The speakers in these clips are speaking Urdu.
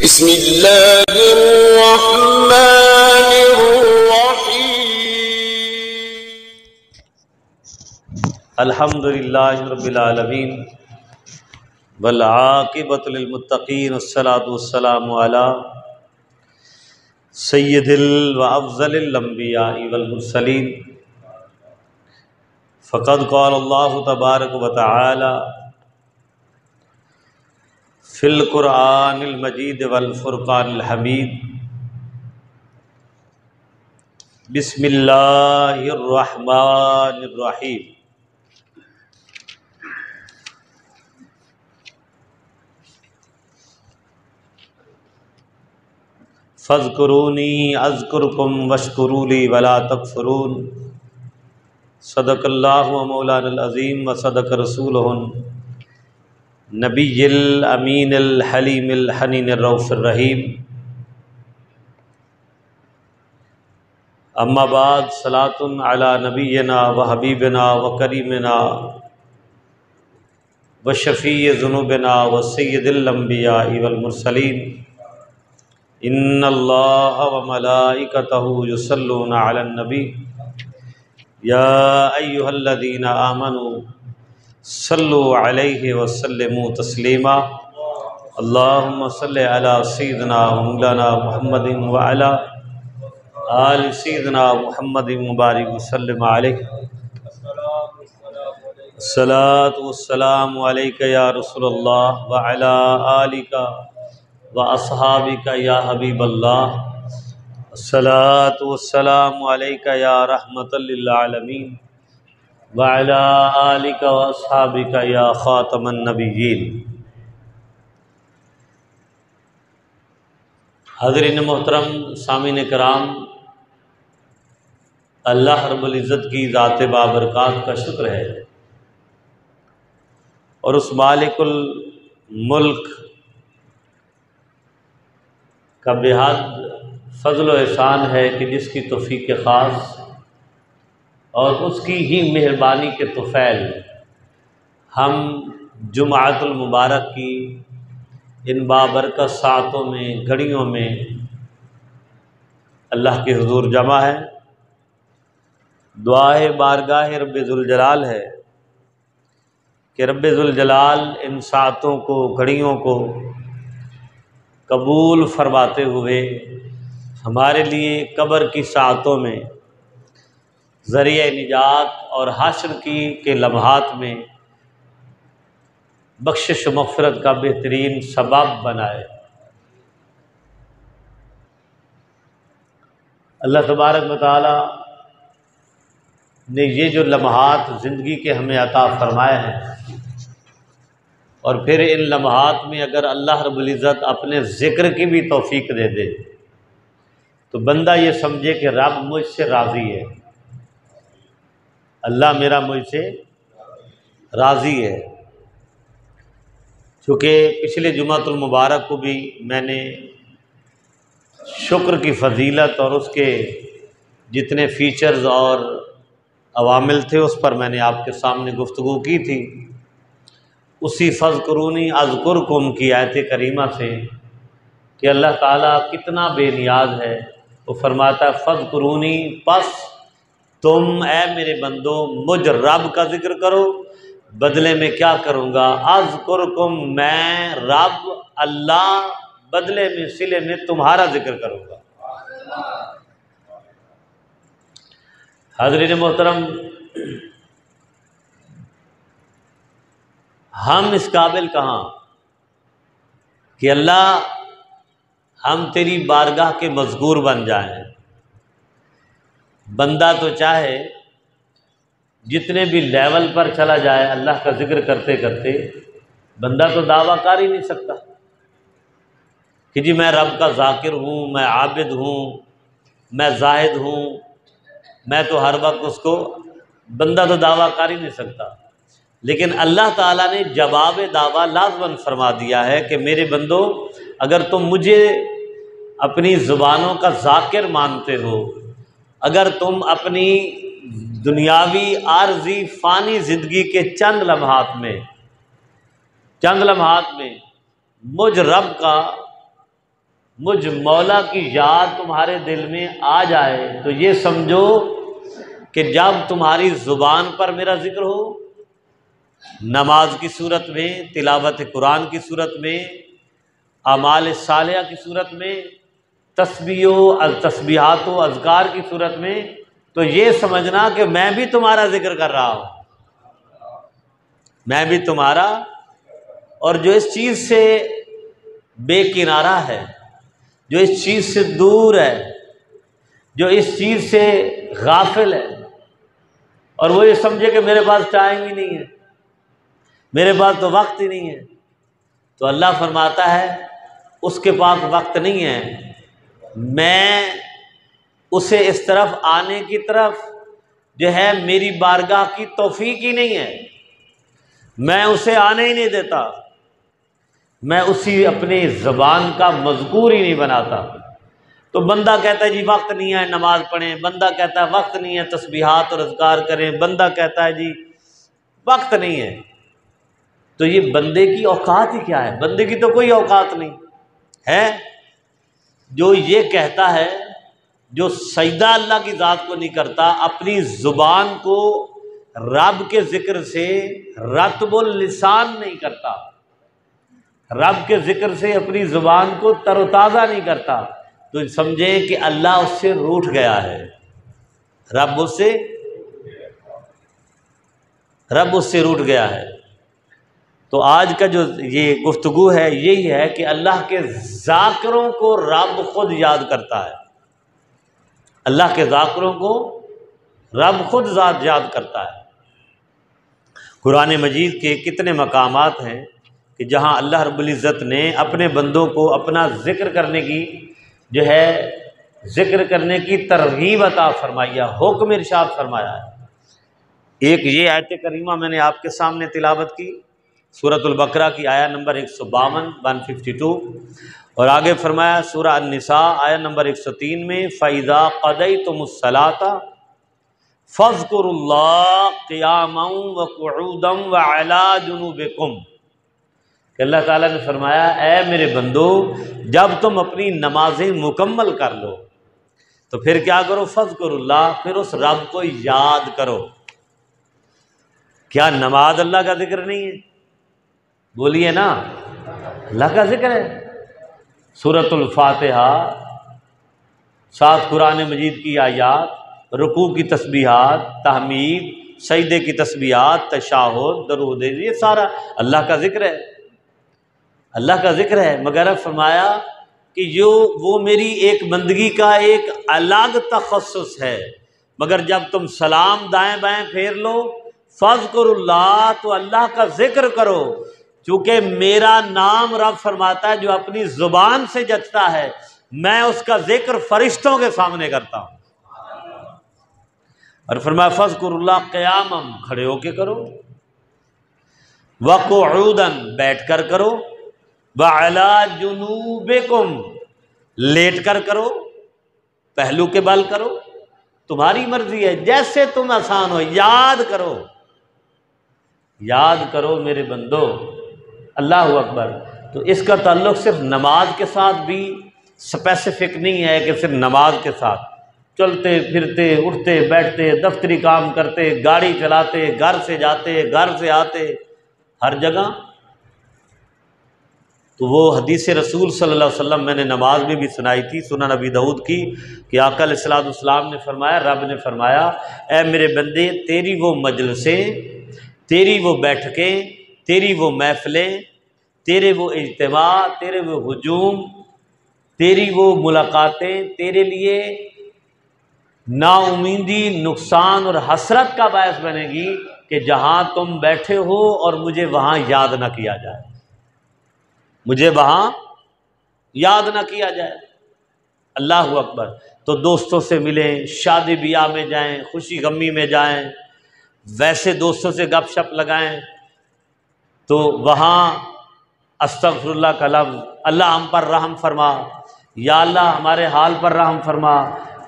بسم اللہ الرحمن الرحیم الحمدللہ رب العالمین والعاقبۃ للمتقین والصلاۃ والسلام علی سید و افضل الانبیاء والمرسلین فقد قال اللہ تبارک و تعالی فی القرآن المجید والفرقان الحمید بسم اللہ الرحمن الرحیم فاذکرونی اذکرکم واشکروا لی ولا تکفرون صدق اللہ و مولانا العظیم و صدق رسولہ نبی الامین الحلیم الحنین الرؤوف الرحیم اما بعد صلاۃ علی نبینا و حبیبنا و کریمنا و شفیع ذنوبنا و سید الانبیاء والمرسلین ان اللہ و ملائکتہ یصلون علی النبی یا ایہا الذین آمنوا صلوا علیہ وسلموا تسلیما اللہم صل علی سیدنا و مولانا محمد وعلی آل سیدنا محمد مبارک وسلم علیہ الصلاۃ والسلام علیک یا رسول اللہ وعلی آلک و اصحابک یا حبیب اللہ الصلاۃ والسلام علیک یا رحمۃ للعالمین وعلی آلک و اصحابک یا خاتم النبیین۔ حاضرین محترم، سامعین کرام، اللہ رب العزت کی ذات بابرکات کا شکر ہے اور اس مالک الملک کا بے حد فضل و احسان ہے کہ جس کی توفیق خاص اور اس کی ہی مہربانی کے طفیل ہم جمعۃ المبارک کی ان بابرکت ساعتوں میں، گھڑیوں میں اللہ کے حضور جمع ہے۔ دعائے بارگاہ رب ذوالجلال ہے کہ رب ذوالجلال ان ساعتوں کو، گھڑیوں کو قبول فرماتے ہوئے ہمارے لیے قبر کی ساعتوں میں، ذریعہ نجات اور حشر کے لمحات میں بخشش و مغفرت کا بہترین سبب بنائے۔ اللہ تبارک و تعالی نے یہ جو لمحات زندگی کے ہمیں عطا فرمائے ہیں، اور پھر ان لمحات میں اگر اللہ رب العزت اپنے ذکر کی بھی توفیق دے دے تو بندہ یہ سمجھے کہ رب مجھ سے راضی ہے، اللہ میرا مجھ سے راضی ہے۔ چونکہ پچھلے جمعۃ المبارک کو بھی میں نے شکر کی فضیلت اور اس کے جتنے فیچرز اور عوامل تھے اس پر میں نے آپ کے سامنے گفتگو کی تھی۔ اسی فاذکرونی اذکرکم کی آیت کریمہ سے کہ اللہ تعالیٰ کتنا بے نیاز ہے، وہ فرماتا ہے فاذکرونی، پس تم اے میرے بندو مجھ رب کا ذکر کرو، بدلے میں کیا کروں گا؟ اذکرکم، میں رب اللہ بدلے میں، صلے میں تمہارا ذکر کروں گا۔ حاضرین محترم، ہم اس قابل کہاں کہ اللہ ہم تیری بارگاہ کے مذکور بن جائیں۔ بندہ تو چاہے جتنے بھی لیول پر چلا جائے اللہ کا ذکر کرتے کرتے، بندہ تو دعویٰ کر ہی نہیں سکتا کہ جی میں رب کا ذاکر ہوں، میں عابد ہوں، میں زاہد ہوں، میں تو ہر وقت اس کو، بندہ تو دعویٰ کر ہی نہیں سکتا۔ لیکن اللہ تعالیٰ نے جواب دعویٰ لازماً فرما دیا ہے کہ میرے بندو اگر تم مجھے اپنی زبانوں کا ذاکر مانتے ہو، اگر تم اپنی دنیاوی عارضی فانی زندگی کے چند لمحات میں مجھ رب کا مجھ مولا کی یاد تمہارے دل میں آ جائے تو یہ سمجھو کہ جب تمہاری زبان پر میرا ذکر ہو، نماز کی صورت میں، تلاوت قرآن کی صورت میں، اعمال صالحہ کی صورت میں، تسبیحات و اذکار کی صورت میں، تو یہ سمجھنا کہ میں بھی تمہارا ذکر کر رہا ہوں، میں بھی تمہارا۔ اور جو اس چیز سے بے کنارہ ہے، جو اس چیز سے دور ہے، جو اس چیز سے غافل ہے، اور وہ یہ سمجھے کہ میرے پاس ٹائم ہی نہیں ہے، میرے پاس تو وقت ہی نہیں ہے، تو اللہ فرماتا ہے اس کے پاس وقت نہیں ہے، میں اسے اس طرف آنے کی طرف جو ہے میری بارگاہ کی توفیق ہی نہیں ہے، میں اسے آنے ہی نہیں دیتا، میں اسی اپنی زبان کا مذکور ہی نہیں بناتا۔ تو بندہ کہتا ہے جی وقت نہیں ہے نماز پڑھیں، بندہ کہتا ہے وقت نہیں ہے تسبیحات اور اذکار کریں، بندہ کہتا ہے جی وقت نہیں ہے۔ تو یہ بندے کی اوقات ہی کیا ہے؟ بندے کی تو کوئی اوقات نہیں ہے۔ جو یہ کہتا ہے، جو سجدہ اللہ کی ذات کو نہیں کرتا، اپنی زبان کو رب کے ذکر سے رطب اللسان نہیں کرتا، رب کے ذکر سے اپنی زبان کو تر و تازہ نہیں کرتا، تو سمجھیں کہ اللہ اس سے روٹھ گیا ہے، رب اس سے روٹھ گیا ہے۔ تو آج کا جو یہ گفتگو ہے یہی ہے کہ اللہ کے ذاکروں کو رب خود یاد کرتا ہے، اللہ کے ذاکروں کو رب خود ذات یاد کرتا ہے۔ قرآن مجید کے کتنے مقامات ہیں کہ جہاں اللہ رب العزت نے اپنے بندوں کو اپنا ذکر کرنے کی جو ہے ذکر کرنے کی ترغیب عطا فرمائی ہے، حکم ارشاد فرمایا ہے۔ ایک یہ آیت کریمہ میں نے آپ کے سامنے تلاوت کی، سورۃ البقرہ کی آیت نمبر 152 152، اور آگے فرمایا سورہ النساء آیت نمبر 103 میں فَإِذَا قَضَيْتُمُ الصَّلَاةَ فَاذْكُرُوا اللَّهَ قِيَامًا وَقُعُودًا وَعَلَىٰ جُنُوبِكُمْ، کہ اللہ تعالیٰ نے فرمایا اے میرے بندو جب تم اپنی نمازیں مکمل کر لو تو پھر کیا کرو؟ فَاذْكُرُوا اللَّهَ، پھر اس رب کو یاد کرو۔ کیا نماز اللہ کا ذکر نہیں ہے؟ بولیے نا، اللہ کا ذکر ہے۔ سورۃ الفاتحہ، 7 قرآن مجید کی آیات، رکوع کی تسبیحات، تحمید، سجدے کی تسبیحات، تشہد، درود، یہ سارا اللہ کا ذکر ہے، اللہ کا ذکر ہے۔ مگر فرمایا کہ وہ میری ایک بندگی کا ایک الگ تخصص ہے، مگر جب تم سلام دائیں بائیں پھیر لو فَاذْكُرُوا اللَّهَ، تو اللہ کا ذکر کرو، چونکہ میرا نام رب فرماتا ہے جو اپنی زبان سے جچتا ہے میں اس کا ذکر فرشتوں کے سامنے کرتا ہوں۔ اور فرمایا فَاذْكُرُوا اللَّهَ قِيَامًا، کھڑے ہو کے کرو، وَقُعُودًا، بیٹھ کر کرو، وَعَلَىٰ جُنُوبِكُمْ، لیٹ کر کرو، پہلو کے بل کرو، تمہاری مرضی ہے، جیسے تم آسان ہو، یاد کرو، یاد کرو میرے بندو۔ اللہ اکبر۔ تو اس کا تعلق صرف نماز کے ساتھ بھی اسپیسیفک نہیں ہے کہ صرف نماز کے ساتھ، چلتے پھرتے اٹھتے بیٹھتے دفتری کام کرتے گاڑی چلاتے گھر سے جاتے گھر سے آتے ہر جگہ۔ تو وہ حدیث رسول صلی اللہ علیہ وسلم میں نے نماز میں بھی سنائی تھی، سنن نبی داؤد کی، کہ آقا علیہ الصلوۃ والسلام نے فرمایا، رب نے فرمایا اے میرے بندے تیری وہ مجلسیں، تیری وہ بیٹھکیں، تیری وہ محفلیں، تیرے وہ اجتماع، تیرے وہ ہجوم، تیری وہ ملاقاتیں تیرے لیے نا امیدی، نقصان اور حسرت کا باعث بنے گی کہ جہاں تم بیٹھے ہو اور مجھے وہاں یاد نہ کیا جائے، مجھے وہاں یاد نہ کیا جائے۔ اللہ اکبر۔ تو دوستوں سے ملیں، شادی بیاہ میں جائیں، خوشی غمی میں جائیں، ویسے دوستوں سے گپ شپ لگائیں تو وہاں استغفر اللہ کا لفظ، اللہ ہم پر رحم فرما، یا اللہ ہمارے حال پر رحم فرما،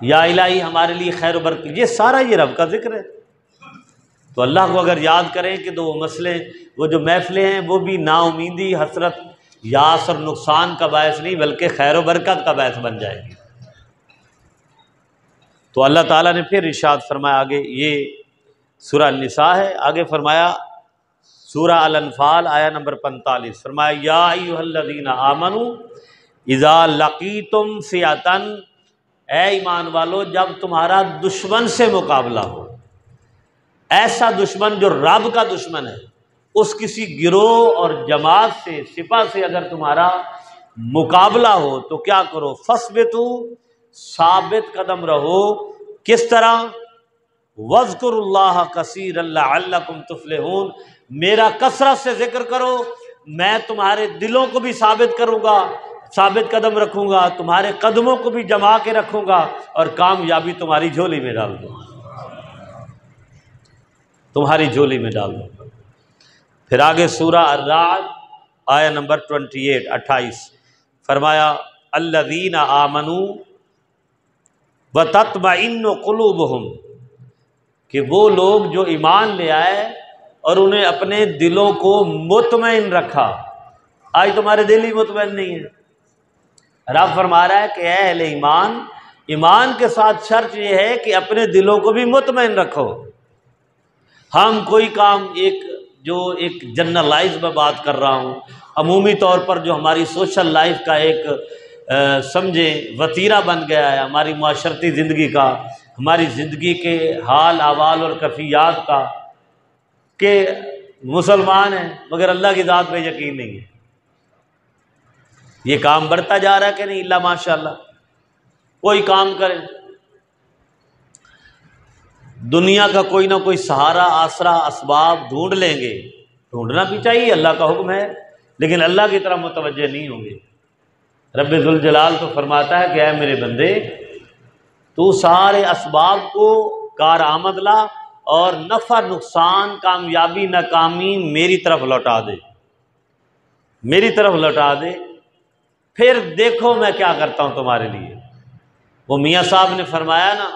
یا الہی ہمارے لیے خیر و برکت، یہ سارا یہ رب کا ذکر ہے۔ تو اللہ کو اگر یاد کریں کہ تو وہ مسئلے، وہ جو محفلیں ہیں وہ بھی نا امیدی، حسرت، یاس اور نقصان کا باعث نہیں بلکہ خیر و برکت کا باعث بن جائے گی۔ تو اللہ تعالیٰ نے پھر ارشاد فرمایا آگے، یہ سورہ النساء ہے، آگے فرمایا سورہ الانفال آیا نمبر 45، فرمایا یا ایھا الذین آمنوا اذا لقیتم فئۃ، اے ایمان والو جب تمہارا دشمن سے مقابلہ ہو، ایسا دشمن جو رب کا دشمن ہے، اس کسی گروہ اور جماعت سے، سپاہ سے اگر تمہارا مقابلہ ہو تو کیا کرو، فَاثْبِتُوا، ثابت قدم رہو، کس طرح، وَاذْكُرُوا اللَّهَ كَثِيرًا لَعَلَّكُمْ تُفْلِحُونَ، میرا کثرت سے ذکر کرو، میں تمہارے دلوں کو بھی ثابت کروں گا، ثابت قدم رکھوں گا، تمہارے قدموں کو بھی جما کے رکھوں گا، اور کامیابی تمہاری جھولی میں ڈال دوں گا، تمہاری جھولی میں ڈال دوں گا۔ پھر آگے سورہ الرعد آیا نمبر 28 فرمایا الذین آمنوا وتطمئن قلوبہم، کہ وہ لوگ جو ایمان لے آئے اور انہیں اپنے دلوں کو مطمئن رکھا۔ آج تمہارے دل ہی مطمئن نہیں ہے۔ رب فرما رہا ہے کہ اے اہل ایمان، ایمان کے ساتھ شرط یہ ہے کہ اپنے دلوں کو بھی مطمئن رکھو۔ ہم کوئی کام ایک جنرلائز میں بات کر رہا ہوں، عمومی طور پر جو ہماری سوشل لائف کا ایک سمجھیں وتیرہ بن گیا ہے، ہماری معاشرتی زندگی کا، ہماری زندگی کے حال احوال اور کیفیات کا، کہ مسلمان ہیں مگر اللہ کی ذات پہ یقین نہیں ہے۔ یہ کام بڑھتا جا رہا ہے کہ نہیں؟ اللہ ماشاء اللہ، کوئی کام کریں، دنیا کا کوئی نہ کوئی سہارا، آسرا، اسباب ڈھونڈ لیں گے، ڈھونڈنا بھی چاہیے، اللہ کا حکم ہے، لیکن اللہ کی طرف متوجہ نہیں ہوں گے۔ رب ذوالجلال تو فرماتا ہے کہ اے میرے بندے، تو سارے اسباب کو کارآمد لا اور نفع نقصان، کامیابی ناکامی میری طرف لوٹا دے، میری طرف لوٹا دے، پھر دیکھو میں کیا کرتا ہوں تمہارے لیے۔ وہ میاں صاحب نے فرمایا نا،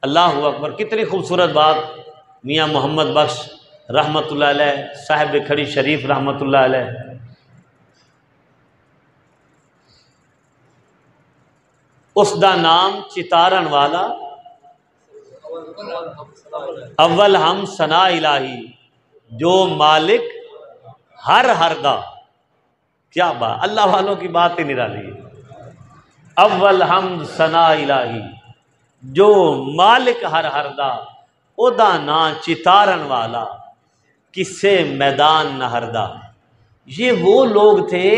اللہ اکبر، کتنی خوبصورت بات، میاں محمد بخش رحمۃ اللہ علیہ، صاحب کھڑی شریف رحمۃ اللہ علیہ، اس دا نام چتارن والا، اول ہم ثنا الہی، جو مالک ہر دا، کیا بات، اللہ والوں کی بات ہی نرالی ہے۔ اول ہم ثنا الہی، جو مالک ہر دا، او دا نا چتارن والا، کسے میدان نہردا۔ یہ وہ لوگ تھے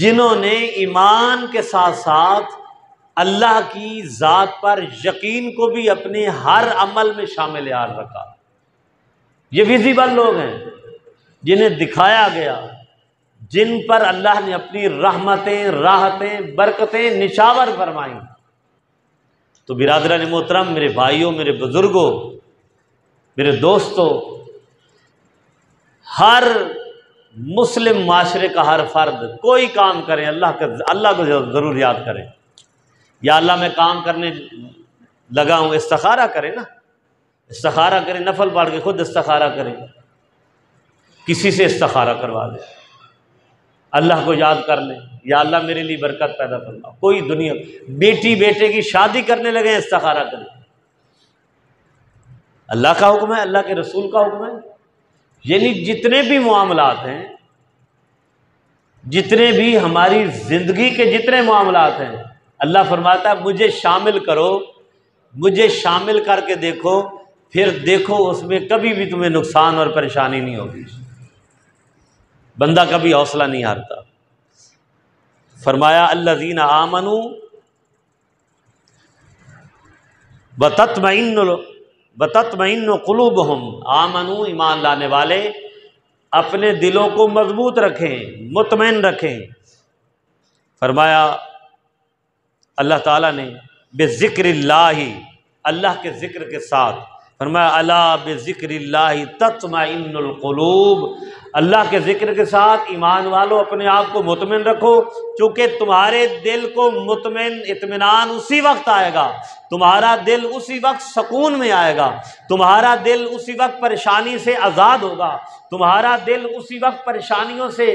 جنہوں نے ایمان کے ساتھ ساتھ اللہ کی ذات پر یقین کو بھی اپنے ہر عمل میں شامل حال رکھا۔ یہ ویزیبل لوگ ہیں جنہیں دکھایا گیا، جن پر اللہ نے اپنی رحمتیں، راحتیں، برکتیں نشاور فرمائیں۔ تو برادران محترم، میرے بھائیوں، میرے بزرگوں، میرے دوستوں، ہر مسلم معاشرے کا ہر فرد کوئی کام کریں، اللہ کو ضرور یاد کریں۔ یا اللہ میں کام کرنے لگا ہوں، استخارہ کریں نا، استخارہ کریں، نفل پڑھ کے خود استخارہ کریں، کسی سے استخارہ کروا دیں، اللہ کو یاد کر لیں، یا اللہ میرے لیے برکت پیدا کرنا۔ کوئی دنیا، بیٹی بیٹے کی شادی کرنے لگے استخارہ کریں، اللہ کا حکم ہے، اللہ کے رسول کا حکم ہے۔ یعنی جتنے بھی معاملات ہیں، جتنے بھی ہماری زندگی کے جتنے معاملات ہیں، اللہ فرماتا ہے مجھے شامل کرو، مجھے شامل کر کے دیکھو، پھر دیکھو اس میں کبھی بھی تمہیں نقصان اور پریشانی نہیں ہوگی، بندہ کبھی حوصلہ نہیں ہارتا۔ فرمایا الذین آمنوا وتطمئن قلوبہم، آمنوا ایمان لانے والے اپنے دلوں کو مضبوط رکھیں، مطمئن رکھیں۔ فرمایا اللہ تعالیٰ نے بذکر اللہ، اللہ کے ذکر کے ساتھ، فرمایا الا بذکر اللہ تطمئن القلوب، اللہ کے ذکر کے ساتھ ایمان والو اپنے آپ کو مطمئن رکھو، چونکہ تمہارے دل کو اطمینان اسی وقت آئے گا، تمہارا دل اسی وقت سکون میں آئے گا، تمہارا دل اسی وقت پریشانی سے آزاد ہوگا، تمہارا دل اسی وقت پریشانیوں سے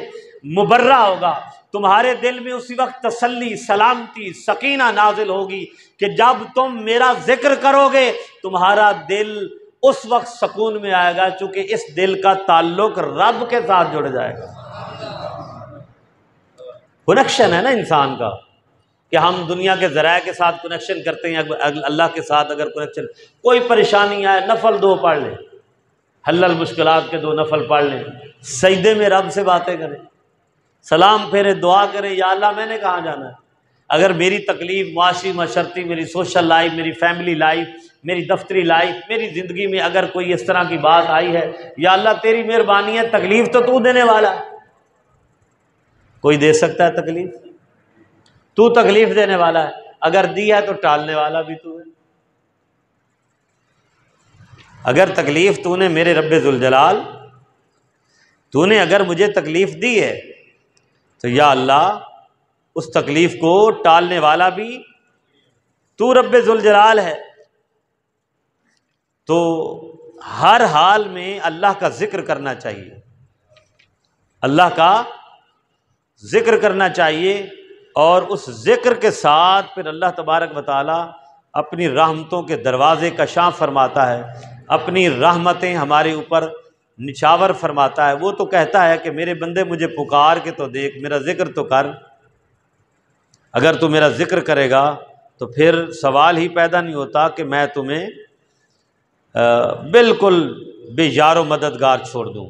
مبرہ ہوگا، تمہارے دل میں اسی وقت تسلی، سلامتی، سکینہ نازل ہوگی کہ جب تم میرا ذکر کرو گے تمہارا دل اس وقت سکون میں آئے گا، چونکہ اس دل کا تعلق رب کے ساتھ جڑ جائے گا۔ کنیکشن ہے نا انسان کا، کہ ہم دنیا کے ذرائع کے ساتھ کنیکشن کرتے ہیں، اللہ کے ساتھ اگر کنیکشن، کوئی پریشانی آئے نفل 2 پڑھ لیں، حل المشکلات کے 2 نفل پڑھ لیں، سجدے میں رب سے باتیں کریں، سلام پھیرے، دعا کریں، یا اللہ میں نے کہاں جانا ہے، اگر میری تکلیف معاشی معاشرتی، میری سوشل لائف، میری فیملی لائف، میری دفتری لائف، میری زندگی میں اگر کوئی اس طرح کی بات آئی ہے، یا اللہ تیری مہربانی ہے، تکلیف تو تو دینے والا ہے، کوئی دے سکتا ہے تکلیف؟ تو تکلیف دینے والا ہے، اگر دی ہے تو ٹالنے والا بھی تو ہے۔ اگر تکلیف تو نے میرے رب ذوالجلال، تو نے اگر مجھے تکلیف دی ہے تو یا اللہ اس تکلیف کو ٹالنے والا بھی تو رب ذوالجلال ہے۔ تو ہر حال میں اللہ کا ذکر کرنا چاہیے، اللہ کا ذکر کرنا چاہیے، اور اس ذکر کے ساتھ پھر اللہ تبارک و تعالی اپنی رحمتوں کے دروازے کشاں فرماتا ہے، اپنی رحمتیں ہمارے اوپر نچھاور فرماتا ہے۔ وہ تو کہتا ہے کہ میرے بندے مجھے پکار کے تو دیکھ، میرا ذکر تو کر، اگر تو میرا ذکر کرے گا تو پھر سوال ہی پیدا نہیں ہوتا کہ میں تمہیں بالکل بے یار و مددگار چھوڑ دوں،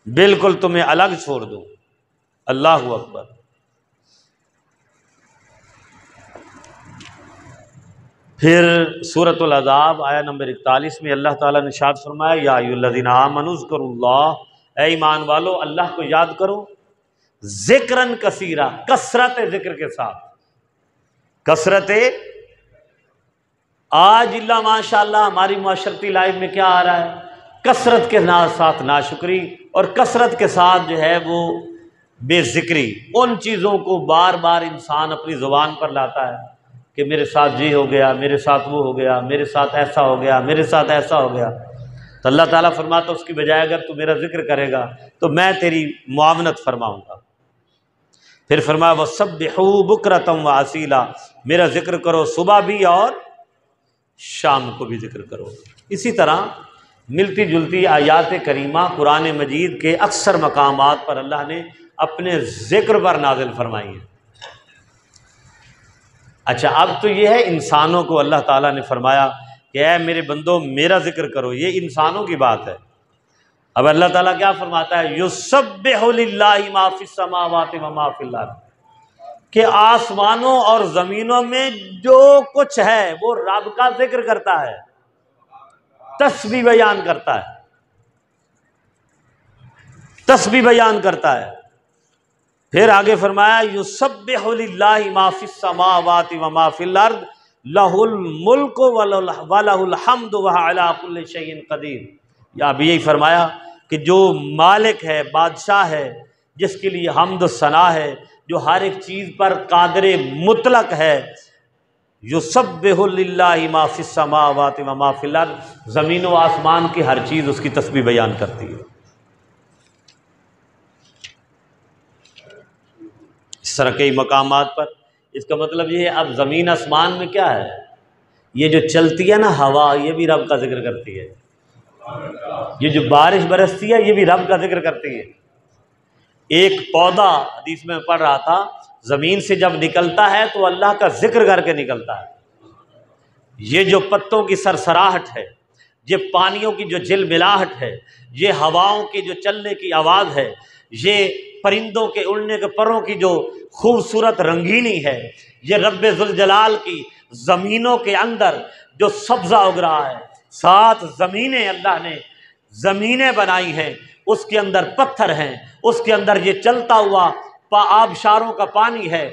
بالکل تمہیں الگ چھوڑ دوں۔ اللہ اکبر۔ پھر سورۃ الاحزاب آیا نمبر 41 میں اللہ تعالیٰ نے ارشاد فرمایا، یا ایھا الذین آمنوا اذکروا اللہ، اے ایمان والو اللہ کو یاد کرو، ذکراً کثیرا، کثرت ذکر کے ساتھ، کثرت۔ آج اللہ ماشاء اللہ ہماری معاشرتی لائف میں کیا آ رہا ہے؟ کثرت کے ساتھ ناشکری، اور کثرت کے ساتھ جو ہے وہ بے ذکری، ان چیزوں کو بار بار انسان اپنی زبان پر لاتا ہے کہ میرے ساتھ یہ ہو گیا، میرے ساتھ وہ ہو گیا، میرے ساتھ ایسا ہو گیا، میرے ساتھ ایسا ہو گیا۔ تو اللہ تعالیٰ فرماتا اس کی بجائے اگر تو میرا ذکر کرے گا تو میں تیری معاونت فرماؤں گا۔ پھر فرمایا وَسَبِّحُوا بُكْرَةً وَأَصِيلًا، میرا ذکر کرو صبح بھی اور شام کو بھی ذکر کرو۔ اسی طرح ملتی جلتی آیات کریمہ قرآن مجید کے اکثر مقامات پر اللہ نے اپنے ذکر پر نازل فرمائی ہیں۔ اچھا، اب تو یہ ہے انسانوں کو اللہ تعالیٰ نے فرمایا کہ اے میرے بندو میرا ذکر کرو، یہ انسانوں کی بات ہے۔ اب اللہ تعالیٰ کیا فرماتا ہے؟ یسبح للہ ما فی السماوات و ما فی الارض، کہ آسمانوں اور زمینوں میں جو کچھ ہے وہ رب کا ذکر کرتا ہے، تسبیح بیان کرتا ہے، تسبیح بیان کرتا ہے۔ پھر آگے فرمایا یسبح للہ ما فی السماوات و ما فی الارض لہ الملک ولہ الحمد وہو علی کل شیء قدیر۔ یا اب یہی فرمایا کہ جو مالک ہے، بادشاہ ہے، جس کے لیے حمد و ثنا ہے، جو ہر ایک چیز پر قادر مطلق ہے، یسبح للہ ما فی السماوات و ما فی الارض، زمین و آسمان کی ہر چیز اس کی تسبیح بیان کرتی ہے۔ اس طرح کئی مقامات پر اس کا مطلب یہ ہے اب زمین آسمان میں کیا ہے، یہ جو چلتی ہے نا ہوا، یہ بھی رب کا ذکر کرتی ہے، یہ جو بارش برستی ہے یہ بھی رب کا ذکر کرتی ہے۔ ایک پودا، حدیث میں پڑھ رہا تھا، زمین سے جب نکلتا ہے تو اللہ کا ذکر کر کے نکلتا ہے۔ یہ جو پتوں کی سرسراہٹ ہے، یہ پانیوں کی جو جھلملاہٹ ہے، یہ ہواؤں کی جو چلنے کی آواز ہے، یہ پرندوں کے اڑنے کے پروں کی جو خوبصورت رنگینی ہے، یہ رب ذوالجلال کی زمینوں کے اندر جو سبزہ اگ رہا ہے، 7 زمینیں اللہ نے زمینیں بنائی ہیں، اس کے اندر پتھر ہیں، اس کے اندر یہ چلتا ہوا آبشاروں کا پانی ہے،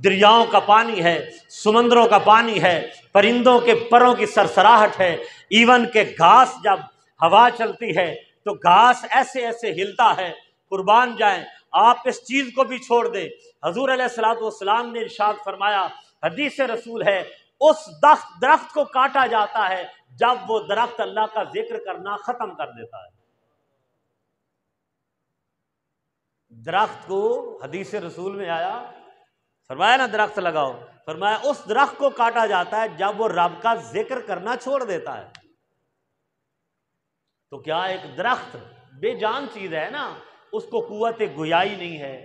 دریاؤں کا پانی ہے، سمندروں کا پانی ہے، پرندوں کے پروں کی سرسراہٹ ہے، ایون کہ گھاس جب ہوا چلتی ہے تو گھاس ایسے ایسے ہلتا ہے، قربان جائیں آپ اس چیز کو بھی چھوڑ دیں۔ حضور علیہ الصلوۃ والسلام نے ارشاد فرمایا، حدیث رسول ہے، اس درخت کو کاٹا جاتا ہے جب وہ درخت اللہ کا ذکر کرنا ختم کر دیتا ہے۔ درخت کو حدیث رسول میں آیا، فرمایا نا درخت لگاؤ، فرمایا اس درخت کو کاٹا جاتا ہے جب وہ رب کا ذکر کرنا چھوڑ دیتا ہے۔ تو کیا ایک درخت بے جان چیز ہے نا، اس کو قوت گویائی نہیں ہے،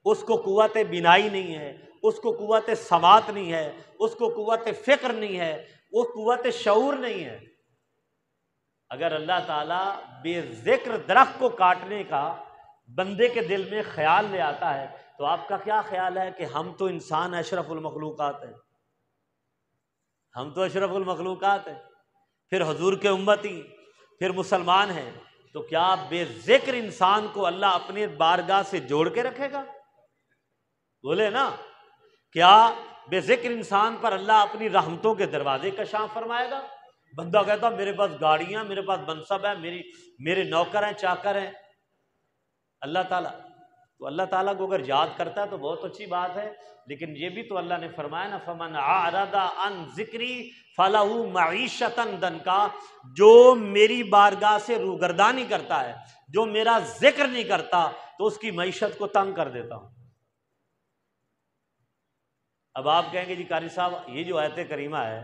اس کو قوت بینائی نہیں ہے، اس کو قوت سماعت نہیں ہے، اس کو قوت فکر نہیں ہے، وہ قوت شعور نہیں ہے۔ اگر اللہ تعالیٰ بے ذکر درخت کو کاٹنے کا بندے کے دل میں خیال لے آتا ہے تو آپ کا کیا خیال ہے کہ ہم تو انسان اشرف المخلوقات ہیں، ہم تو اشرف المخلوقات ہیں، پھر حضور کے امتی، پھر مسلمان ہیں، تو کیا بے ذکر انسان کو اللہ اپنے بارگاہ سے جوڑ کے رکھے گا؟ بولے نا، کیا بے ذکر انسان پر اللہ اپنی رحمتوں کے دروازے کشاف فرمائے گا؟ بندہ کہتا میرے پاس گاڑیاں، میرے پاس منصب ہے، میرے نوکر ہیں، چاکر ہیں، اللہ تعالیٰ تو اللہ تعالیٰ کو اگر یاد کرتا ہے تو بہت اچھی بات ہے، لیکن یہ بھی تو اللہ نے فرمایا نا، فمن اعرض عن ذکری فلہ معیشۃ ضنکا، جو میری بارگاہ سے روگردانی کرتا ہے، جو میرا ذکر نہیں کرتا تو اس کی معیشت کو تنگ کر دیتا ہوں۔ اب آپ کہیں گے جی قاری صاحب یہ جو آیت کریمہ ہے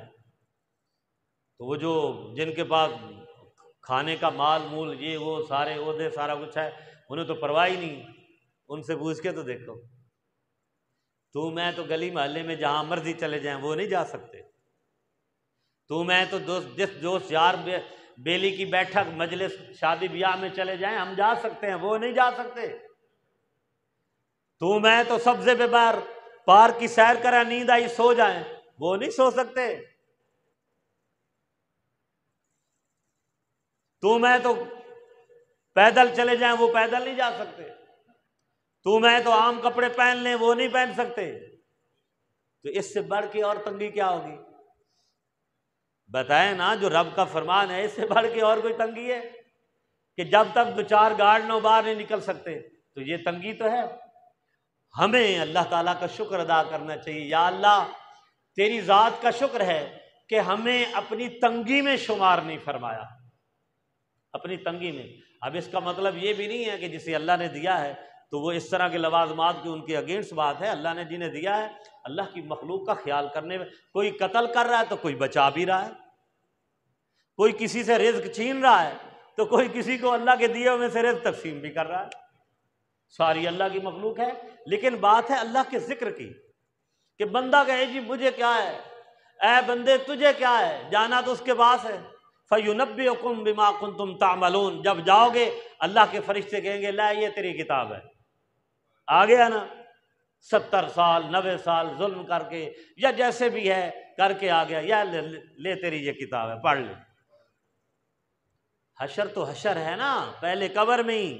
تو وہ جو جن کے پاس کھانے کا مال مول یہ وہ سارے عہدے سارا کچھ ہے انہیں تو پرواہ ہی نہیں، ان سے پوچھ کے تو دیکھو، تو میں تو گلی محلے میں جہاں مرضی چلے جائیں وہ نہیں جا سکتے، تو میں تو دوست یار بیلی کی بیٹھک مجلس شادی بیاہ میں چلے جائیں ہم جا سکتے ہیں، وہ نہیں جا سکتے، تو میں تو سبزے پہ باہر پارک کی سیر کریں نیند آئی سو جائیں وہ نہیں سو سکتے، تو میں تو پیدل چلے جائیں وہ پیدل نہیں جا سکتے، تو میں تو عام کپڑے پہن لیں وہ نہیں پہن سکتے، تو اس سے بڑھ کے اور تنگی کیا ہوگی؟ بتائیں نا، جو رب کا فرمان ہے اس سے بڑھ کے اور کوئی تنگی ہے کہ جب تک دو چار گارڈ باہر نہیں نکل سکتے، تو یہ تنگی تو ہے۔ ہمیں اللہ تعالیٰ کا شکر ادا کرنا چاہیے، یا اللہ تیری ذات کا شکر ہے کہ ہمیں اپنی تنگی میں شمار نہیں فرمایا، اپنی تنگی میں۔ اب اس کا مطلب یہ بھی نہیں ہے کہ جسے اللہ نے دیا ہے تو وہ اس طرح کے لوازمات کی ان کے اگینسٹ بات ہے، اللہ نے جنہیں دیا ہے اللہ کی مخلوق کا خیال کرنے میں، کوئی قتل کر رہا ہے تو کوئی بچا بھی رہا ہے، کوئی کسی سے رزق چھین رہا ہے تو کوئی کسی کو اللہ کے دیے میں سے رزق تقسیم بھی کر رہا ہے، ساری اللہ کی مخلوق ہے۔ لیکن بات ہے اللہ کے ذکر کی کہ بندہ کہے جی مجھے کیا ہے، اے بندے تجھے کیا ہے، جانا تو اس کے پاس ہے، فَيُنَبِّئُكُم بِمَا كُنتُمْ تَعْمَلُونَ، جب جاؤ گے اللہ کے فرشتے کہیں گے لا یہ تیری کتاب ہے، آ گیا نا، 70 سال 90 سال ظلم کر کے یا جیسے بھی ہے کر کے آ گیا، یا لے تیری یہ کتاب ہے پڑھ لے۔ حشر تو حشر ہے نا، پہلے قبر میں ہی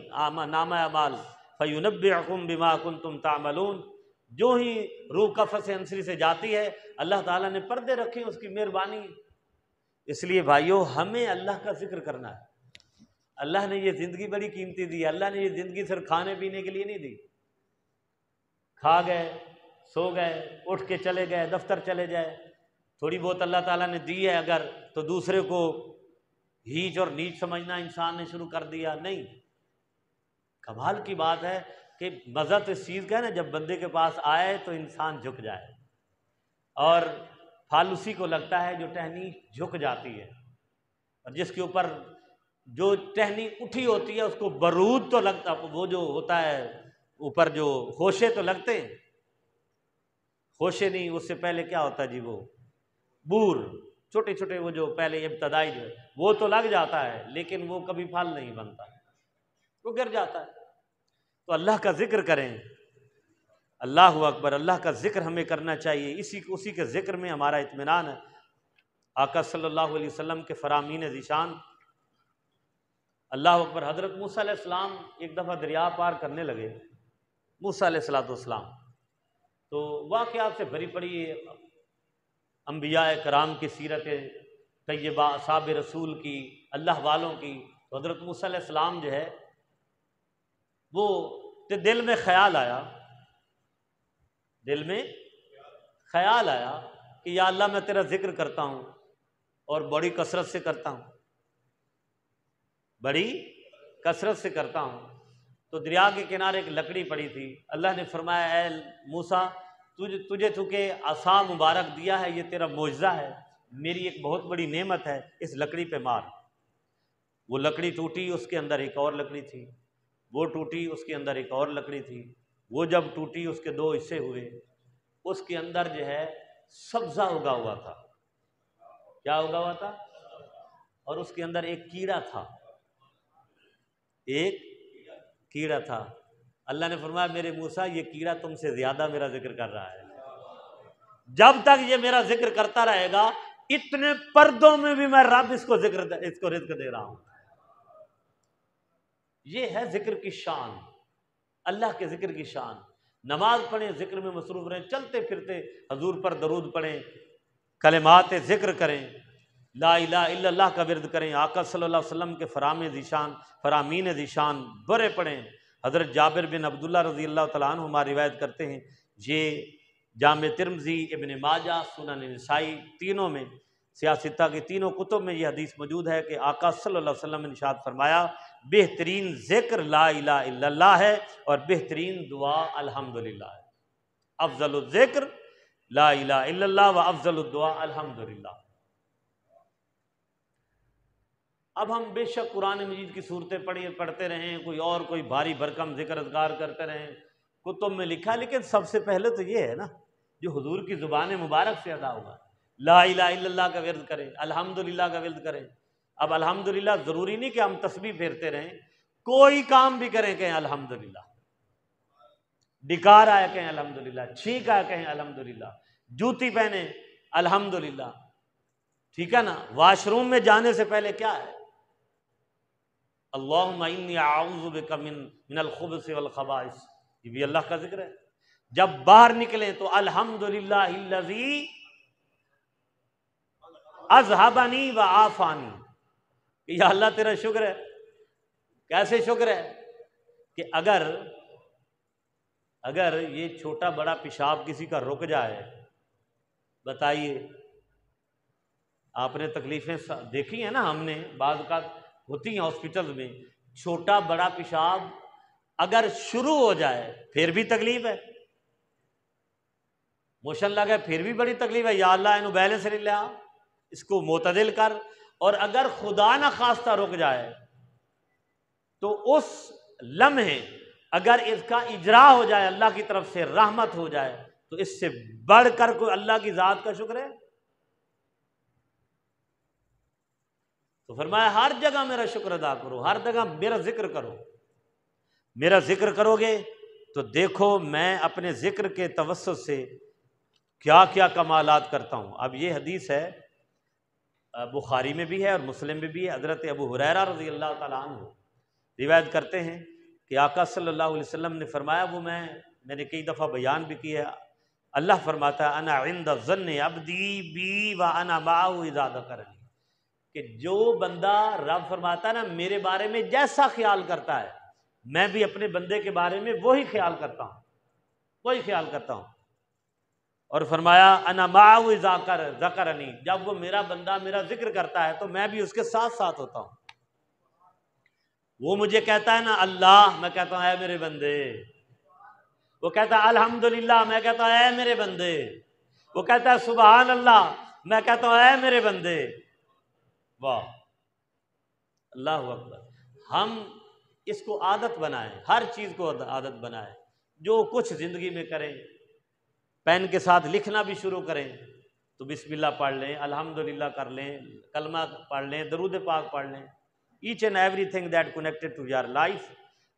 نامہ اعمال، فَيُنَبِّئُكُم بِمَا كُنتُمْ تَعْمَلُونَ، جو ہی روح قفس انصری سے جاتی ہے اللہ تعالیٰ نے پردے رکھے، اس کی مہربانی۔ اس لیے بھائیو ہمیں اللہ کا ذکر کرنا ہے، اللہ نے یہ زندگی بڑی قیمتی دی ہے، اللہ نے یہ زندگی صرف کھانے پینے کے لیے نہیں دی، کھا گئے سو گئے اٹھ کے چلے گئے دفتر چلے جائے، تھوڑی بہت اللہ تعالیٰ نے دی ہے اگر تو دوسرے کو ہیچ اور نیچ سمجھنا انسان نے شروع کر دیا، نہیں۔ کمال کی بات ہے کہ مزہ تو اس چیز کا ہے نا جب بندے کے پاس آئے تو انسان جھک جائے، اور پھل اسی کو لگتا ہے جو ٹہنی جھک جاتی ہے، اور جس کے اوپر جو ٹہنی اٹھی ہوتی ہے اس کو برود تو لگتا، وہ جو ہوتا ہے اوپر جو خوشے تو لگتے ہیں، خوشے نہیں، اس سے پہلے کیا ہوتا ہے جی وہ بور، چھوٹے چھوٹے وہ جو پہلے ابتدائی جو وہ تو لگ جاتا ہے لیکن وہ کبھی پھل نہیں بنتا، وہ گر جاتا ہے۔ تو اللہ کا ذکر کریں، اللہ اکبر، اللہ کا ذکر ہمیں کرنا چاہیے، اسی کے ذکر میں ہمارا اطمینان ہے۔ آقا صلی اللہ علیہ وسلم کے فرامین ذیشان، اللہ اکبر، حضرت موسیٰ علیہ السلام ایک دفعہ دریا پار کرنے لگے، موسیٰ علیہ السلام، تو واقعات سے بھری پڑی انبیاء کرام کی سیرت طیبہ، اصحاب رسول کی، اللہ والوں کی، تو حضرت موسیٰ علیہ السلام جو ہے وہ دل میں خیال آیا، دل میں خیال آیا کہ یا اللہ میں تیرا ذکر کرتا ہوں اور بڑی کثرت سے کرتا ہوں، بڑی کثرت سے کرتا ہوں۔ تو دریا کے کنارے ایک لکڑی پڑی تھی، اللہ نے فرمایا اے موسیٰ تجھے چونکہ عصا مبارک دیا ہے، یہ تیرا معجزہ ہے، میری ایک بہت بڑی نعمت ہے، اس لکڑی پہ مار۔ وہ لکڑی ٹوٹی، اس کے اندر ایک اور لکڑی تھی، وہ ٹوٹی، اس کے اندر ایک اور لکڑی تھی، وہ جب ٹوٹی اس کے 2 حصے ہوئے، اس کے اندر جو ہے سبزہ اگا ہوا تھا۔ کیا اگا ہوا تھا؟ اور اس کے اندر ایک کیڑا تھا، ایک کیڑا تھا۔ اللہ نے فرمایا میرے موسیٰ یہ کیڑا تم سے زیادہ میرا ذکر کر رہا ہے، جب تک یہ میرا ذکر کرتا رہے گا اتنے پردوں میں بھی میں رب اس کو رزق دے رہا ہوں۔ یہ ہے ذکر کی شان، اللہ کے ذکر کی شان۔ نماز پڑھیں، ذکر میں مصروف رہیں، چلتے پھرتے حضور پر درود پڑھیں، کلمات ذکر کریں، لا الہ الا اللہ کا ورد کریں، آقا صلی اللہ علیہ وسلم کے فرامین ذیشان برے پڑھیں۔ حضرت جابر بن عبداللہ رضی اللہ تعالیٰ عنہما روایت کرتے ہیں، یہ جامع ترمذی، ابن ماجہ، سنن نسائی، تینوں میں، سیاستہ کی تینوں کتب میں یہ حدیث موجود ہے کہ آقا صلی اللہ علیہ وسلم نے ارشاد فرمایا بہترین ذکر لا الہ الا اللہ ہے اور بہترین دعا الحمدللہ ہے۔ افضل الذکر لا الہ الا اللہ و افضل الدعا الحمدللہ۔ اب ہم بے شک قرآن مجید کی صورتیں پڑھتے رہیں، کوئی بھاری بھرکم ذکر اذکار کرتے رہیں، کتب میں لکھا، لیکن سب سے پہلے تو یہ ہے نا جو حضور کی زبان مبارک سے ادا ہوگا، لا الہ الا اللہ کا ورد کریں، الحمدللہ کا ورد کریں۔ اب الحمدللہ ضروری نہیں کہ ہم تسبیح پھیرتے رہیں، کوئی کام بھی کریں کہیں الحمدللہ، ڈکار آیا کہیں الحمدللہ، چھینک آیا کہیں الحمدللہ، جوتی پہنے الحمدللہ، ٹھیک ہے نا۔ واش روم میں جانے سے پہلے کیا ہے؟ اللہم انی اعوذ بک من الخبث والخبائث، یہ بھی اللہ کا ذکر ہے۔ جب باہر نکلیں تو الحمدللہ الذی اذہبنی وعافانی، یا اللہ تیرا شکر ہے۔ کیسے شکر ہے؟ کہ اگر یہ چھوٹا بڑا پیشاب کسی کا رک جائے، بتائیے، آپ نے تکلیفیں دیکھی ہیں نا، ہم نے بعض اوقات ہوتی ہیں ہاسپٹل میں، چھوٹا بڑا پیشاب اگر شروع ہو جائے پھر بھی تکلیف ہے، موشن لگا پھر بھی بڑی تکلیف ہے، یا اللہ انہوں بیلنس نہیں لیا، اس کو معتدل کر۔ اور اگر خدا نہ خواستہ رک جائے تو اس لمحے اگر اس کا اجرا ہو جائے، اللہ کی طرف سے رحمت ہو جائے، تو اس سے بڑھ کر کوئی اللہ کی ذات کا شکر ہے؟ تو فرمایا ہر جگہ میرا شکر ادا کرو، ہر جگہ میرا ذکر کرو۔ میرا ذکر کرو گے تو دیکھو میں اپنے ذکر کے توسط سے کیا کیا کمالات کرتا ہوں۔ اب یہ حدیث ہے، بخاری میں بھی ہے اور مسلم میں بھی ہے۔ حضرت ابو ہریرہ رضی اللہ تعالیٰ عنہ روایت کرتے ہیں کہ آقا صلی اللہ علیہ وسلم نے فرمایا، وہ میں نے کئی دفعہ بیان بھی کی ہے، اللہ فرماتا ہے انا عند ظن عبدی بی وانا معه اذا ذکرنی، کہ جو بندہ، رب فرماتا ہے نا میرے بارے میں جیسا خیال کرتا ہے میں بھی اپنے بندے کے بارے میں وہی خیال کرتا ہوں، اور فرمایا انا معه اذا ذکرنی، جب وہ میرا بندہ میرا ذکر کرتا ہے تو میں بھی اس کے ساتھ ساتھ ہوتا ہوں۔ وہ مجھے کہتا ہے نا اللہ، میں کہتا ہوں اے میرے بندے، وہ کہتا ہے الحمدللہ، میں کہتا ہوں اے میرے بندے، وہ کہتا ہے سبحان اللہ، میں کہتا ہوں اے میرے بندے۔ واہ، اللہ اکبر۔ ہم اس کو عادت بنائیں، ہر چیز کو عادت بنائیں، جو کچھ زندگی میں کریں، پین کے ساتھ لکھنا بھی شروع کریں تو بسم اللہ پڑھ لیں، الحمدللہ کر لیں، کلمہ پڑھ لیں، درود پاک پڑھ لیں، each and everything that connected to your life.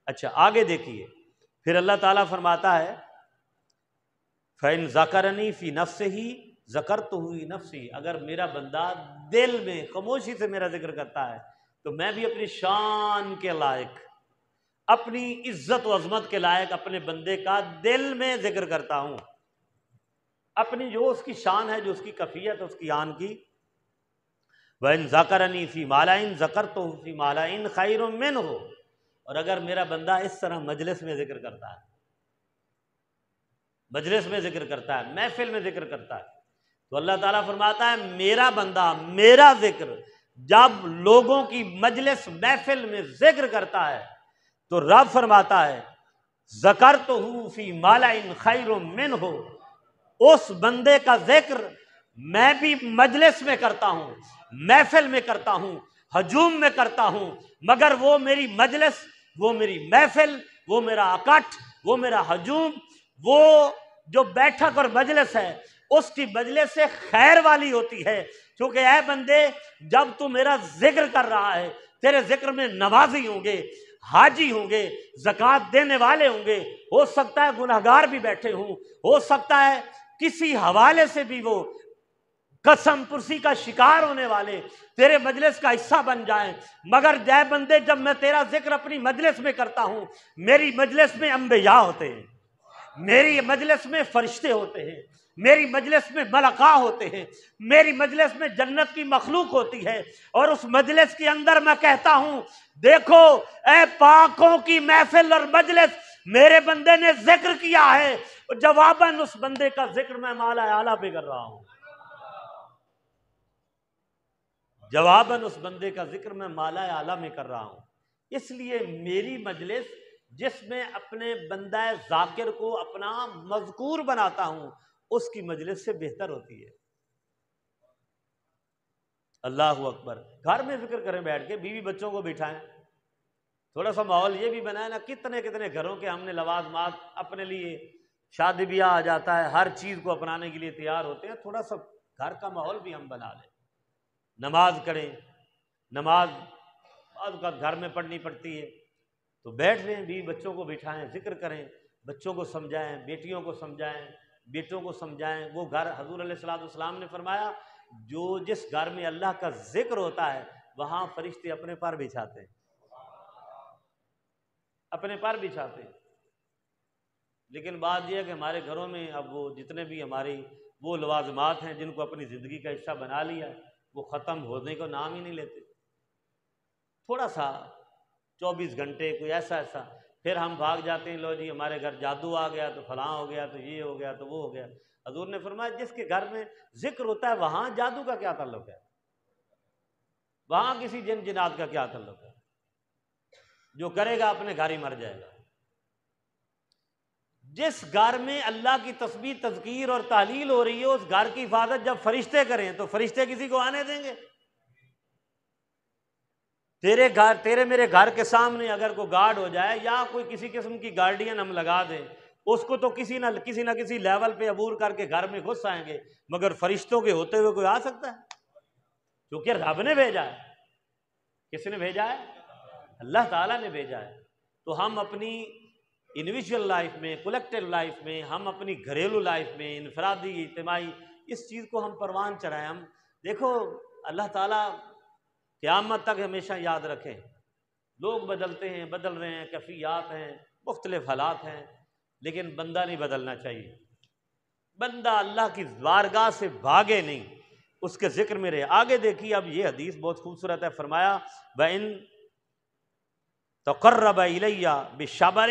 اچھا آگے دیکھیے، پھر اللہ تعالیٰ فرماتا ہے فَإِن ذَكَرَنِي فِي نَفْسِهِ ذَكَرْتُهُ فِي نَفْسِي، اگر میرا بندہ دل میں خاموشی سے میرا ذکر کرتا ہے تو میں بھی اپنی شان کے لائق، اپنی عزت و عظمت کے لائق اپنے بندے کا دل میں ذکر کرتا ہوں، اپنی جو اس کی شان ہے، جو اس کی کیفیت ہے، اس کی آن کی۔ وَإِن ذَكَرَنِي فِي مَلَئٍ ذَكَرْتُهُ فِي مَلَئٍ خَيْرٍ مِّنْهُ، اور اگر میرا بندہ اس طرح مجلس میں ذکر کرتا ہے، مجلس میں ذکر کرتا ہے، محفل میں ذکر کرتا ہے، تو اللہ تعالیٰ فرماتا ہے میرا بندہ میرا ذکر جب لوگوں کی مجلس محفل میں ذکر کرتا ہے تو رب فرماتا ہے ذکرتہ فی ملئ خیر منہ، اس بندے کا ذکر میں بھی مجلس میں کرتا ہوں، محفل میں کرتا ہوں، ہجوم میں کرتا ہوں، مگر وہ میری مجلس، وہ میری محفل، وہ میرا اکٹھ، وہ میرا ہجوم، وہ جو بیٹھک اور مجلس ہے اس کی مجلس سے خیر والی ہوتی ہے، کیونکہ اے بندے جب تو میرا ذکر کر رہا ہے، تیرے ذکر میں نمازی ہوں گے، حاجی ہوں گے، زکوٰۃ دینے والے ہوں گے، ہو سکتا ہے گنہگار بھی بیٹھے ہوں، ہو سکتا ہے کسی حوالے سے بھی وہ قسم پرسی کا شکار ہونے والے تیرے مجلس کا حصہ بن جائیں، مگر جے بندے جب میں تیرا ذکر اپنی مجلس میں کرتا ہوں، میری مجلس میں انبیاء ہوتے ہیں، میری مجلس میں فرشتے ہوتے ہیں، میری مجلس میں ملائکہ ہوتے ہیں، میری مجلس میں جنت کی مخلوق ہوتی ہے، اور اس مجلس کے اندر میں کہتا ہوں دیکھو اے پاکوں کی محفل اور مجلس، میرے بندے نے ذکر کیا ہے، جواباً اس بندے کا ذکر میں مالا اعلیٰ پہ کر رہا ہوں، جواباً اس بندے کا ذکر میں مالا اعلیٰ میں کر رہا ہوں۔ اس لیے میری مجلس جس میں اپنے بندہ ذاکر کو اپنا مذکور بناتا ہوں اس کی مجلس سے بہتر ہوتی ہے۔ اللہ اکبر۔ گھر میں ذکر کریں بیٹھ کے، بیوی بچوں کو بٹھائیں، تھوڑا سا ماحول یہ بھی بنائے نا، کتنے کتنے گھروں کے ہم نے لوازمات اپنے لیے، شادی بیاہ آ جاتا ہے، ہر چیز کو اپنانے کے لیے تیار ہوتے ہیں، تھوڑا سا گھر کا ماحول بھی ہم بنا لیں، نماز کریں، نماز بعض اوقات گھر میں پڑھنی پڑتی ہے تو بیٹھ لیں، بیوی بچوں کو بٹھائیں، ذکر کریں، بچوں کو سمجھائیں، بیٹیوں کو سمجھائیں، بیٹوں کو سمجھائیں۔ وہ گھر حضور علیہ الصلوۃ والسلام نے فرمایا جو جس گھر میں اللہ کا ذکر ہوتا ہے وہاں فرشتے اپنے پر بچھاتے ہیں، اپنے پر بچھاتے ہیں۔ لیکن بات یہ ہے کہ ہمارے گھروں میں اب وہ جتنے بھی ہماری وہ لوازمات ہیں جن کو اپنی زندگی کا حصہ بنا لیا ہے وہ ختم ہونے کو نام ہی نہیں لیتے۔ تھوڑا سا 24 گھنٹے کوئی ایسا پھر ہم بھاگ جاتے ہیں، لو جی ہمارے گھر جادو آ گیا تو فلاں ہو گیا تو یہ ہو گیا تو وہ ہو گیا۔ حضور نے فرمایا جس کے گھر میں ذکر ہوتا ہے وہاں جادو کا کیا تعلق ہے، وہاں کسی جن جنات کا کیا تعلق ہے، جو کرے گا اپنے گھر ہی مر جائے گا۔ جس گھر میں اللہ کی تسبیح تذکیر اور تعلیل ہو رہی ہے اس گھر کی حفاظت جب فرشتے کریں تو فرشتے کسی کو آنے دیں گے؟ تیرے میرے گھر کے سامنے اگر کوئی گارڈ ہو جائے یا کوئی کسی قسم کی گارڈین ہم لگا دیں، اس کو تو کسی نہ کسی لیول پہ عبور کر کے گھر میں گھس آئیں گے، مگر فرشتوں کے ہوتے ہوئے کوئی آ سکتا ہے؟ کیونکہ رب نے بھیجا ہے۔ کس نے بھیجا ہے؟ اللہ تعالیٰ نے بھیجا ہے۔ تو ہم اپنی انڈیویجول لائف میں، کلیکٹیو لائف میں، ہم اپنی گھریلو لائف میں، انفرادی اجتماعی، اس چیز کو ہم پروان چڑھائیں۔ ہم دیکھو اللہ تعالیٰ قیامت تک ہمیشہ یاد رکھیں، لوگ بدلتے ہیں، بدل رہے ہیں، کیفیات ہیں، مختلف حالات ہیں، لیکن بندہ نہیں بدلنا چاہیے۔ بندہ اللہ کی بارگاہ سے بھاگے نہیں، اس کے ذکر میں رہے۔ آگے دیکھیے اب یہ حدیث بہت خوبصورت ہے، فرمایا وَإِن تقرب الیہ بشبر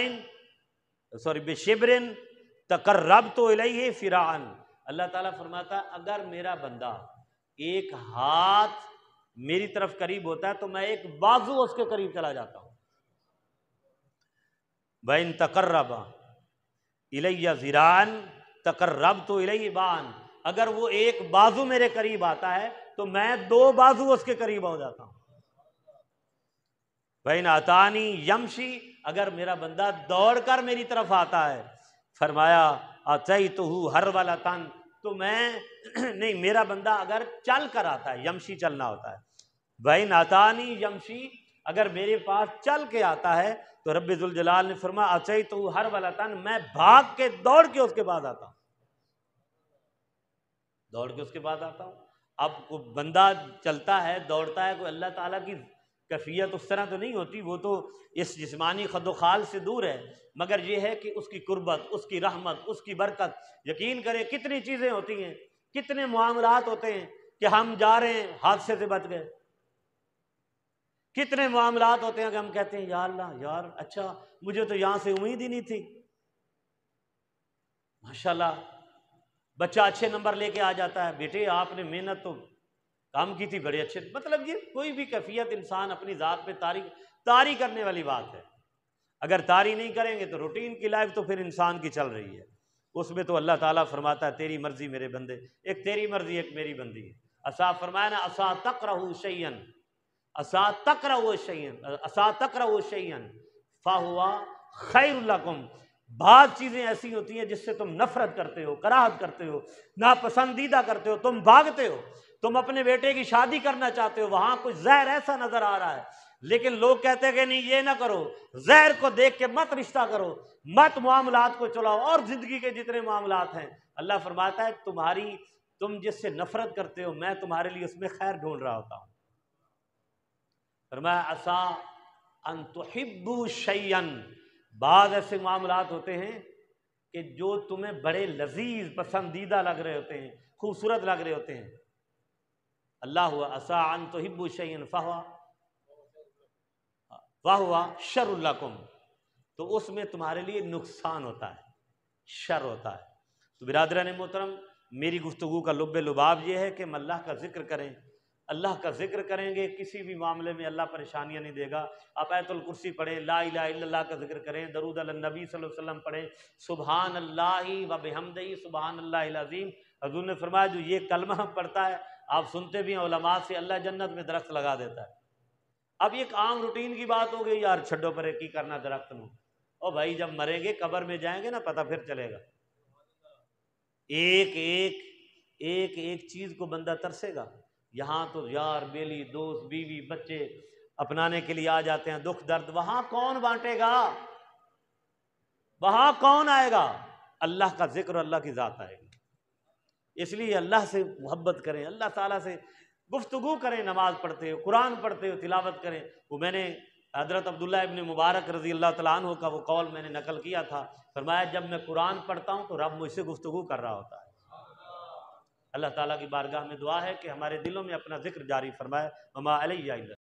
تقربت الیہ فراعا۔ اللہ تعالیٰ فرماتا ہے اگر میرا بندہ ایک ہاتھ میری طرف قریب ہوتا ہے تو میں ایک بازو اس کے قریب چلا جاتا ہوں۔ وَإِن تقرب الیہ ذراعا تقربت الیہ باعا۔ اگر وہ ایک بازو میرے قریب آتا ہے تو میں 2 بازو اس کے قریب ہو جاتا ہوں۔ وَإِنْ أَتَانِي يَمْشِي۔ اگر میرا بندہ دوڑ کر میری طرف آتا ہے، فرمایا أَتَيْتُهُ هَرْوَلَةً، تو میں نہیں، میرا بندہ اگر چل کر آتا ہے، یمشی چلنا ہوتا ہے، وَإِنْ أَتَانِي يَمْشِي، اگر میرے پاس چل کے آتا ہے تو رب ذوالجلال نے فرمایا أَتَيْتُهُ هَرْوَلَةً، میں بھاگ کے دوڑ کے اس کے بعد آتا ہوں، دوڑ کے اس کے بعد آتا ہوں۔ اب کوئی بندہ چلتا ہے، دوڑتا ہے، کوئی اللہ تعالیٰ کی کیفیت اس طرح تو نہیں ہوتی، وہ تو اس جسمانی خد و خال سے دور ہے، مگر یہ ہے کہ اس کی قربت، اس کی رحمت، اس کی برکت، یقین کریں کتنی چیزیں ہوتی ہیں، کتنے معاملات ہوتے ہیں، کہ ہم جا رہے ہیں حادثے سے بچ گئے. کتنے معاملات ہوتے ہیں کہ ہم کہتے ہیں یا اللہ یار اچھا مجھے تو یہاں سے امید ہی نہیں تھی. ماشاءاللہ بچہ اچھے نمبر لے کے آ جاتا ہے، بیٹے آپ نے محنت تو کام کی تھی بڑے اچھے. مطلب یہ کوئی بھی کیفیت انسان اپنی ذات پہ طاری کرنے والی بات ہے. اگر طاری نہیں کریں گے تو روٹین کی لائف تو پھر انسان کی چل رہی ہے، اس میں تو اللہ تعالیٰ فرماتا ہے تیری مرضی میرے بندے، ایک تیری مرضی ایک میری بندی ہے. اسا فرمایا نا اسا تکرہو شیئن، اسا تکرہو شیئن، اسا تکرہو شیئن فہو خیر لکم. بعض چیزیں ایسی ہوتی ہیں جس سے تم نفرت کرتے ہو، کراہت کرتے ہو، ناپسندیدہ کرتے ہو، تم بھاگتے ہو. تم اپنے بیٹے کی شادی کرنا چاہتے ہو، وہاں کچھ زہر ایسا نظر آ رہا ہے، لیکن لوگ کہتے ہیں کہ نہیں یہ نہ کرو، زہر کو دیکھ کے مت رشتہ کرو، مت معاملات کو چلاؤ. اور زندگی کے جتنے معاملات ہیں اللہ فرماتا ہے تم جس سے نفرت کرتے ہو میں تمہارے لیے اس میں خیر ڈھونڈ رہا ہوتا ہوں. فرمایا عسا ان تحبوا شیئا، بعض ایسے معاملات ہوتے ہیں کہ جو تمہیں بڑے لذیذ پسندیدہ لگ رہے ہوتے ہیں، خوبصورت لگ رہے ہوتے ہیں. اللہ ہوا عسا ان تحبوا شیئا فہو شر لکم، تو اس میں تمہارے لیے نقصان ہوتا ہے، شر ہوتا ہے. تو برادران محترم میری گفتگو کا لب لباب یہ ہے کہ ہم اللہ کا ذکر کریں. اللہ کا ذکر کریں گے کسی بھی معاملے میں اللہ پریشانیاں نہیں دے گا. آپ آیت الکرسی پڑھیں، لا الہ الا اللہ کا ذکر کریں، درود علی النبی صلی اللہ علیہ وسلم پڑھیں، سبحان اللہ و بحمدہ سبحان اللہ العظیم. حضور نے فرمایا جو یہ کلمہ پڑھتا ہے، آپ سنتے بھی ہیں علماء سے، اللہ جنت میں درخت لگا دیتا ہے. اب ایک عام روٹین کی بات ہو گئی یار چھڈو پرے کی کرنا درخت نو. او بھائی جب مریں گے قبر میں جائیں گے نا پتہ پھر چلے گا. ایک ایک چیز کو بندہ ترسے گا. یہاں تو یار بیلی دوست بیوی بچے اپنانے کے لیے آ جاتے ہیں، دکھ درد وہاں کون بانٹے گا؟ وہاں کون آئے گا؟ اللہ کا ذکر اللہ کی ذات آئے گی. اس لیے اللہ سے محبت کریں، اللہ تعالیٰ سے گفتگو کریں، نماز پڑھتے ہو، قرآن پڑھتے ہو، تلاوت کریں. وہ میں نے حضرت عبداللہ ابن مبارک رضی اللہ تعالیٰ عنہ کا وہ قول میں نے نقل کیا تھا. فرمایا جب میں قرآن پڑھتا ہوں تو رب مجھ سے گفتگو کر رہا ہوتا ہے. اللہ تعالیٰ کی بارگاہ میں دعا ہے کہ ہمارے دلوں میں اپنا ذکر جاری فرمائے. وما علیہ الا